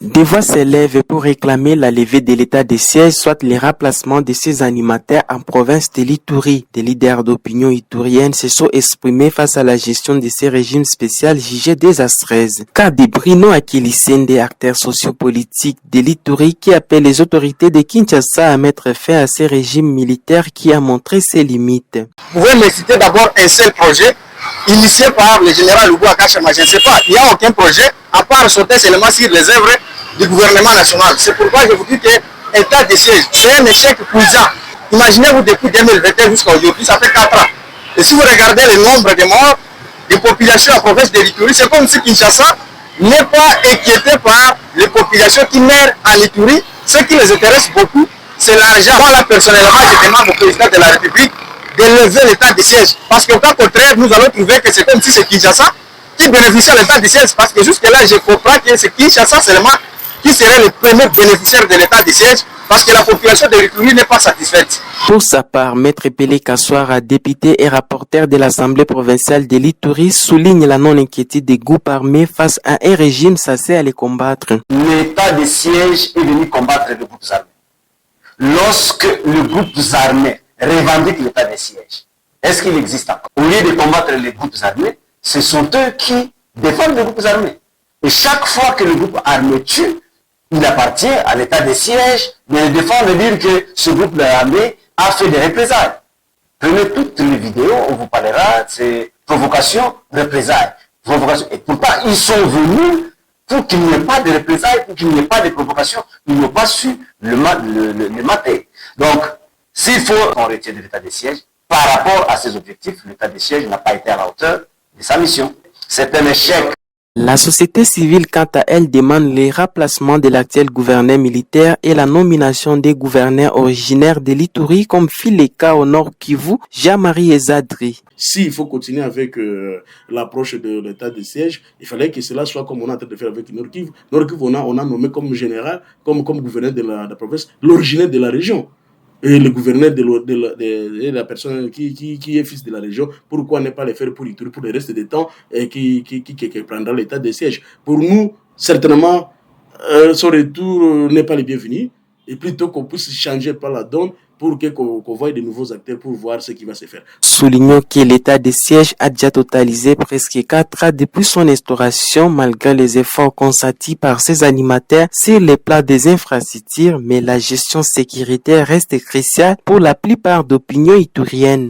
Des voix s'élèvent pour réclamer la levée de l'état de siège, soit le remplacement de ces animateurs en province de l'Ituri. Des leaders d'opinion iturienne se sont exprimés face à la gestion de ces régimes spéciaux jugés désastreuses. Car de Bruno Akilisende, acteur sociopolitique de l'Ituri, qui appelle les autorités de Kinshasa à mettre fin à ces régimes militaires qui a montré ses limites. Vous pouvez me citer d'abord un seul projet initié par le général Lubu Akashama. Je ne sais pas, il n'y a aucun projet à part sauter seulement sur les œuvres du gouvernement national. C'est pourquoi je vous dis que l'état de siège, c'est un échec cuisant. Imaginez-vous depuis 2021 jusqu'à aujourd'hui, ça fait 4 ans. Et si vous regardez le nombre de morts des populations en province de l'Ituri, c'est comme si Kinshasa n'est pas inquiété par les populations qui meurent en Ituri. Ce qui les intéresse beaucoup, c'est l'argent. Moi, là, personnellement, je demande au président de la République de lever l'état de siège. Parce qu'au cas contraire, nous allons trouver que c'est comme si c'est Kinshasa qui bénéficie de l'état de siège. Parce que jusque-là, je comprends que c'est Kinshasa seulement qui serait le premier bénéficiaire de l'état de siège parce que la population de l'Ituri n'est pas satisfaite. Pour sa part, Maître Pelé Kassoara, député et rapporteur de l'Assemblée provinciale de l'Ituri, souligne la non-inquiétude des groupes armés face à un régime censé à les combattre. L'état de siège est venu combattre les groupes armés. Lorsque les groupes armés revendiquent l'état de siège, est-ce qu'il existe encore? Au lieu de combattre les groupes armés, ce sont eux qui défendent les groupes armés. Et chaque fois que le groupe armé tue, il appartient à l'état de siège de le défendre, de dire que ce groupe armé a fait des représailles. Prenez toutes les vidéos, on vous parlera de ces provocations, représailles. Et pourtant, ils sont venus pour qu'il n'y ait pas de représailles, pour qu'il n'y ait pas de provocations. Ils n'ont pas su le mater. Donc, s'il faut qu'on retire de l'état de siège, par rapport à ses objectifs, l'état de siège n'a pas été à la hauteur de sa mission. C'est un échec. La société civile, quant à elle, demande le remplacement de l'actuel gouverneur militaire et la nomination des gouverneurs originaires de l'Ituri comme Fileka au Nord Kivu, Jean-Marie Ezadri. S'il faut continuer avec l'approche de l'état de siège, il fallait que cela soit comme on est en train de faire avec Nord Kivu. Nord Kivu, on a nommé comme général, comme gouverneur de la province, l'originaire de la région. Et le gouverneur de la personne qui est fils de la région, pourquoi ne pas le faire pour l'Ituri pour le reste des temps et qui prendra l'état de siège? Pour nous, certainement, son retour n'est pas le bienvenu. Et plutôt qu'on puisse changer par la donne pour qu'on voie de nouveaux acteurs pour voir ce qui va se faire. Soulignons que l'état de siège a déjà totalisé presque 4 ans depuis son instauration, malgré les efforts consentis par ses animateurs sur les plans des infrastructures, mais la gestion sécuritaire reste cruciale pour la plupart d'opinions ituriennes.